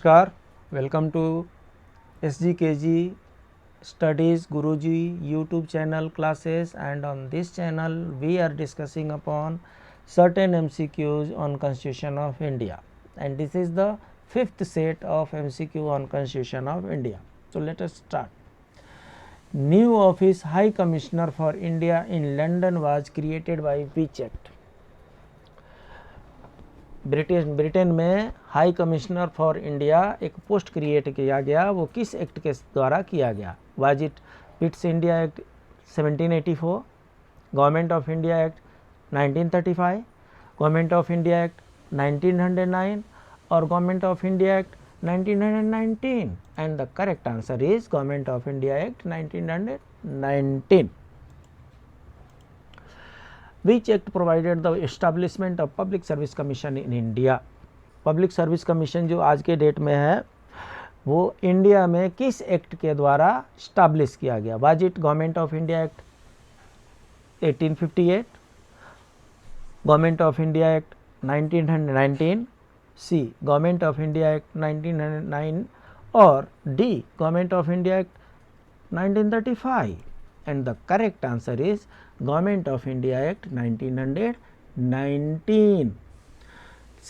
नमस्कार, welcome to SGKG Studies Guruji YouTube channel classes, and on this channel we are discussing upon certain MCQs on Constitution of India, and this is the fifth set of MCQ on Constitution of India. So let us start. New office High Commissioner for India in London was created by which act? Britain में high commissioner for India एक post create किया गया, वो किस act के द्वारा किया गया? Was it Pitt's India act 1784, government of India Act 1935, Government of India Act 1909 और government of India Act 1919? And the correct answer is government of India Act 1919. Which act provided the establishment of Public Service Commission in India? Public service commission जो आज के date में है वो India में किस act के द्वारा स्टैब्लिश किया गया? Was it Government of India Act 1858, Government of India Act 1919, C Government of India Act 1909 और D Government of India Act 1935? And the correct answer is Government of India Act 1919.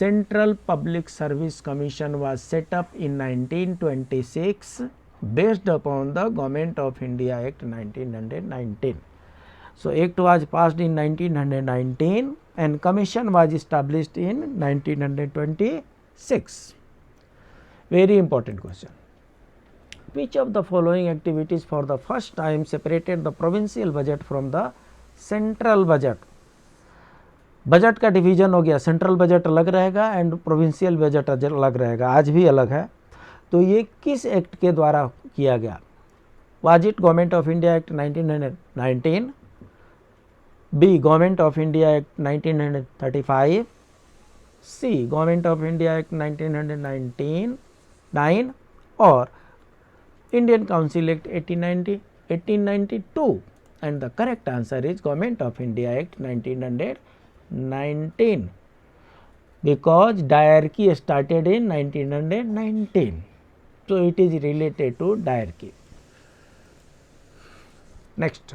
Central Public Service Commission was set up in 1926 based upon the Government of India Act 1919. So act was passed in 1919 and commission was established in 1926. Very important question. Which of the following activities for the first time separated the provincial budget from the central budget? Budget का division हो गया, central budget अलग रहेगा and provincial budget अलग रहेगा, आज भी अलग है. तो ये किस एक्ट के द्वारा किया गया? Was it Government of India Act 1919, B Government of India Act 1935, C Government of India Act 1919 और Indian Council Act 1892? And the correct answer is Government of India Act 1919 because diarchy started in 1919. So it is related to diarchy. Next,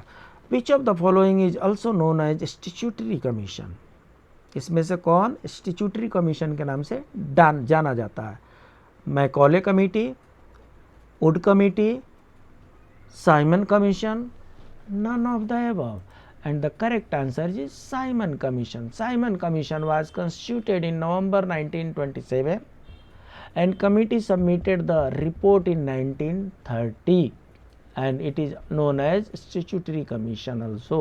which of the following is also known as Statutory Commission? इसमें से कौन statutory commission के नाम से जाना जाता है? Macaulay committee, Wood Committee, Simon Commission, none of the above. And the correct answer is Simon Commission. Simon Commission was constituted in November 1927 and committee submitted the report in 1930 and it is known as Statutory Commission also.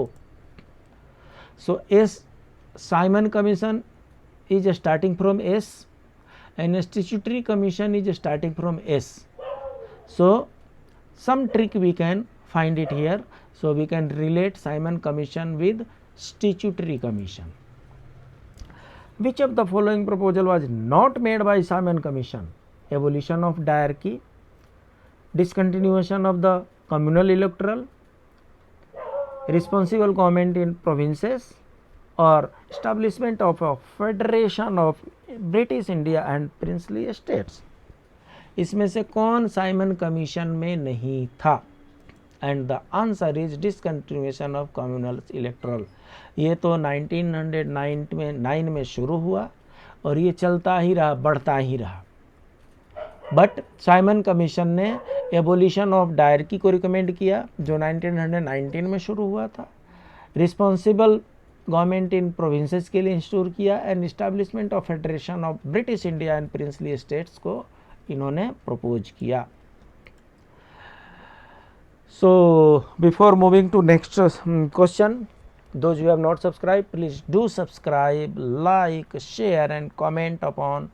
So Simon Commission is starting from S and Statutory Commission is starting from S. So some trick we can find it here. So we can relate Simon Commission with Statutory Commission. Which of the following proposal was not made by Simon Commission? Abolition of diarchy, discontinuation of the communal electoral, responsible government in provinces, or establishment of a federation of British India and princely states? इसमें से कौन Simon commission में नहीं था? And the answer is discontinuation of communal electoral. ये तो 1909 में शुरू हुआ और ये चलता ही रहा, बढ़ता ही रहा. बट साइमन कमीशन ने एबोलिशन ऑफ डायरकी को रिकमेंड किया जो 1919 में शुरू हुआ था. रिस्पॉन्सिबल गवर्नमेंट इन प्रोविंसेस के लिए इंस्टोर किया and establishment of federation of British India and princely states को इन्होंने प्रपोज किया. So before moving to next question, those you have not subscribe, please do subscribe, like, share and comment upon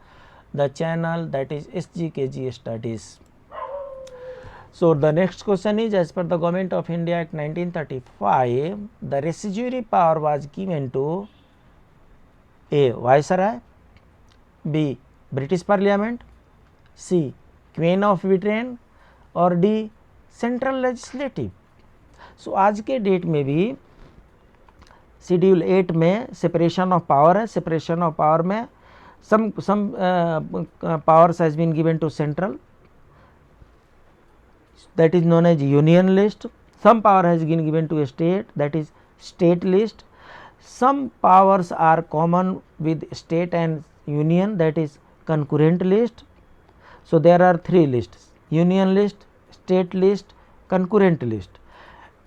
the channel that is SGKG Studies. So the next question is, as per the Government of India Act 1935, the residuary power was given to A. Viceroy, B. British Parliament, C. Queen of Britain और D. Central legislative. So आज के date में भी schedule 8 में separation of power है. Separation of power में some powers has been given to central, that is known as union list. Some power has been given to a state, that is state list. Some powers are common with state and union, that is concurrent list. So there are three lists: union list, state list, concurrent list.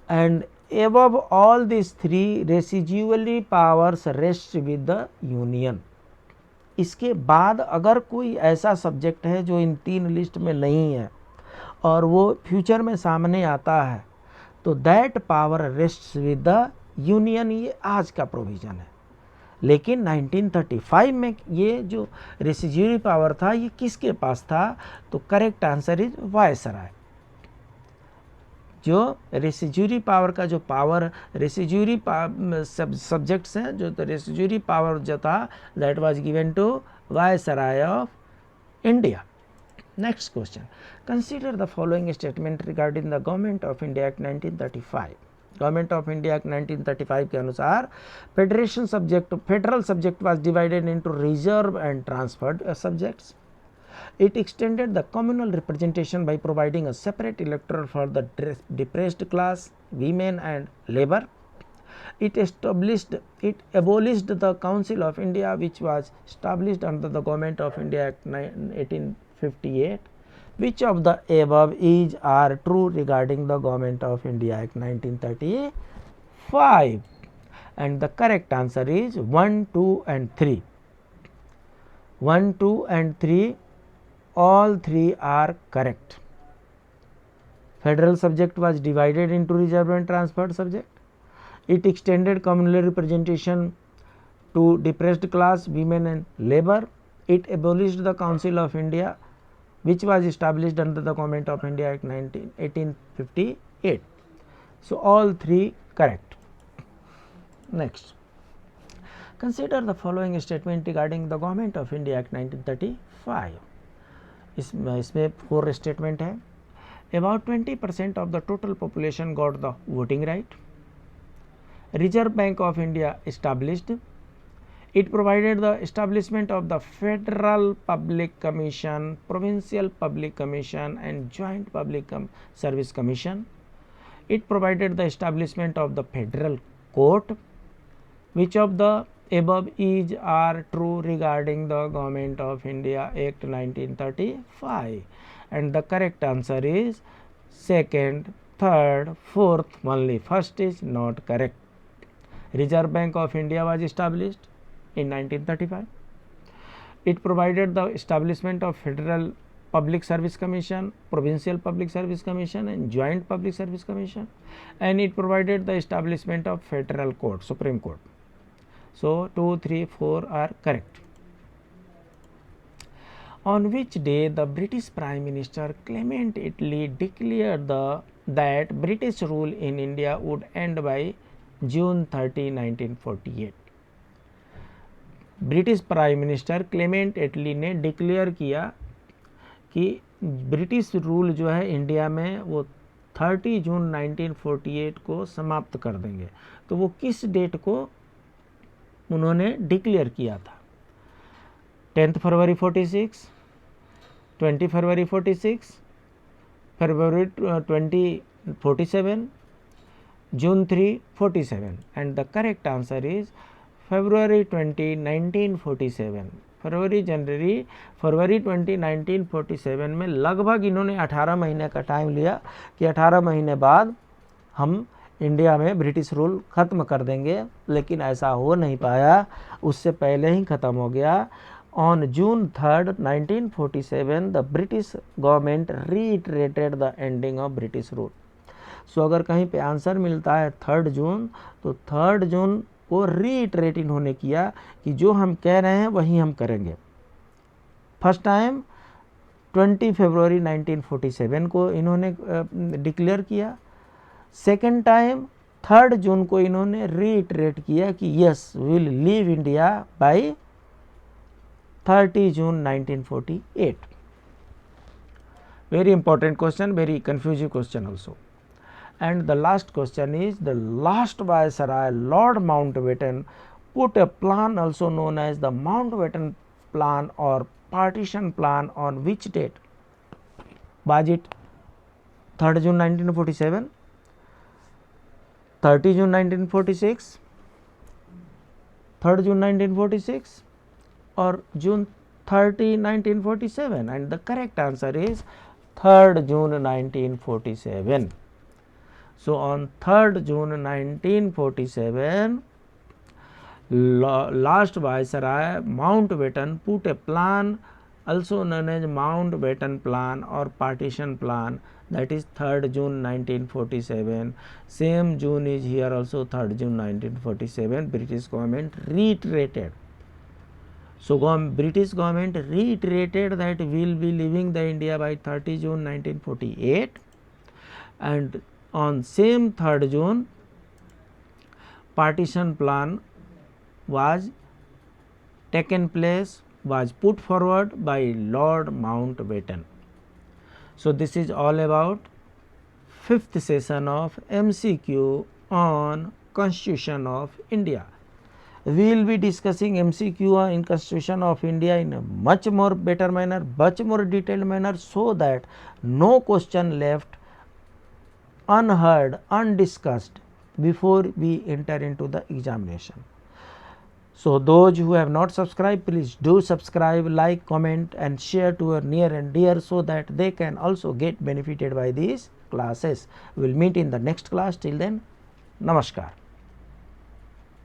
And above all these three, residually powers rest with the union. इसके बाद अगर कोई ऐसा subject है जो इन तीन list में नहीं है और वो फ्यूचर में सामने आता है, तो that power rests with the union. ये आज का प्रोविज़न है। लेकिन 1935 में ये जो रेसिड्यूरी पावर था ये किसके पास था? तो करेक्ट आंसर इज वायसराय। जो रेसिड्यूरी पावर का जो पावर, रेसिड्यूरी सब्जेक्ट्स हैं, जो तो रेसिड्यूरी पावर जो था that was given to viceroy of India. Next question, consider the following statement regarding the Government of India Act 1935। Government of India Act 1935 के अनुसार federation subject, federal subject was divided into reserve and transferred subjects. It extended the communal representation by providing a separate electorate for the depressed class, women and labor. It abolished the Council of India, which was established under the Government of India Act 1858. Which of the above is are true regarding the Government of India Act 1935? And the correct answer is 1, 2 and 3. 1, 2 and 3, all three are correct. Federal subject was divided into reserved and transferred subject. It extended communal representation to depressed class, women and labor. It abolished the Council of India, which was established under the Government of India Act 1858. So all three correct. Next, consider the following statement regarding the Government of India Act 1935. इसमें 4 statement है. About 20% of the total population got the voting right. Reserve Bank of India established. It provided the establishment of the Federal Public Commission, Provincial Public Commission and Joint Public Service Commission. It provided the establishment of the Federal Court. Which of the above is are true regarding the Government of India Act 1935? And the correct answer is second, third, fourth only. First is not correct. Reserve Bank of India was established in 1935. It provided the establishment of Federal Public Service Commission, Provincial Public Service Commission and Joint Public Service Commission, and it provided the establishment of Federal Court, Supreme Court. So 2, 3, 4 are correct. On which day the British Prime Minister Clement Attlee declared that British rule in India would end by June 30, 1948. British prime minister Clement Attlee ने declare किया कि British rule जो है India में वो 30 जून 1948 को समाप्त कर देंगे. तो वो किस डेट को उन्होंने डिक्लेयर किया था? 10 फरवरी 46, 20 फरवरी 46, फरवरी 20 47, June 3 47. And the correct answer is February 20 1947. फरवरी 20 1947 में लगभग इन्होंने 18 महीने का टाइम लिया कि 18 महीने बाद हम इंडिया में ब्रिटिश रूल ख़त्म कर देंगे, लेकिन ऐसा हो नहीं पाया, उससे पहले ही ख़त्म हो गया. On June 3, 1947 the British government reiterated the ending of British rule. So अगर कहीं पे आंसर मिलता है 3 जून, तो 3 जून को रीइटरेट इन्होंने किया कि जो हम कह रहे हैं वही हम करेंगे. फर्स्ट टाइम 20 फरवरी 1947 को इन्होंने डिक्लेयर किया. सेकेंड टाइम 3 जून को इन्होंने रीइटरेट किया कि yes will leave India by 30 June 1948. Very important question, very confusing question also. And the last question is, the last Viceroy Lord Mountbatten put a plan also known as the Mountbatten plan or partition plan on which date? Was it 3rd June 1947, 30 June 1946, 3rd June 1946 or June 30, 1947? And the correct answer is 3rd June 1947. So, on 3rd June 1947, last Viceroy Mountbatten put a plan also known as Mountbatten Plan or Partition Plan, that is 3rd June 1947. Same June is here also 3rd June 1947. British government reiterated. So, British government reiterated that we will be leaving the India by 30 June 1948, and on same 3rd June partition plan was taken place, was put forward by Lord Mountbatten. So, this is all about 5th session of MCQ on Constitution of India. We will be discussing MCQ in Constitution of India in a much more better manner, much more detailed manner, so that no question left unheard, undiscussed before we enter into the examination. So, those who have not subscribed, please do subscribe, like, comment and share to your near and dear, so that they can also get benefited by these classes. We will meet in the next class. Till then, namaskar.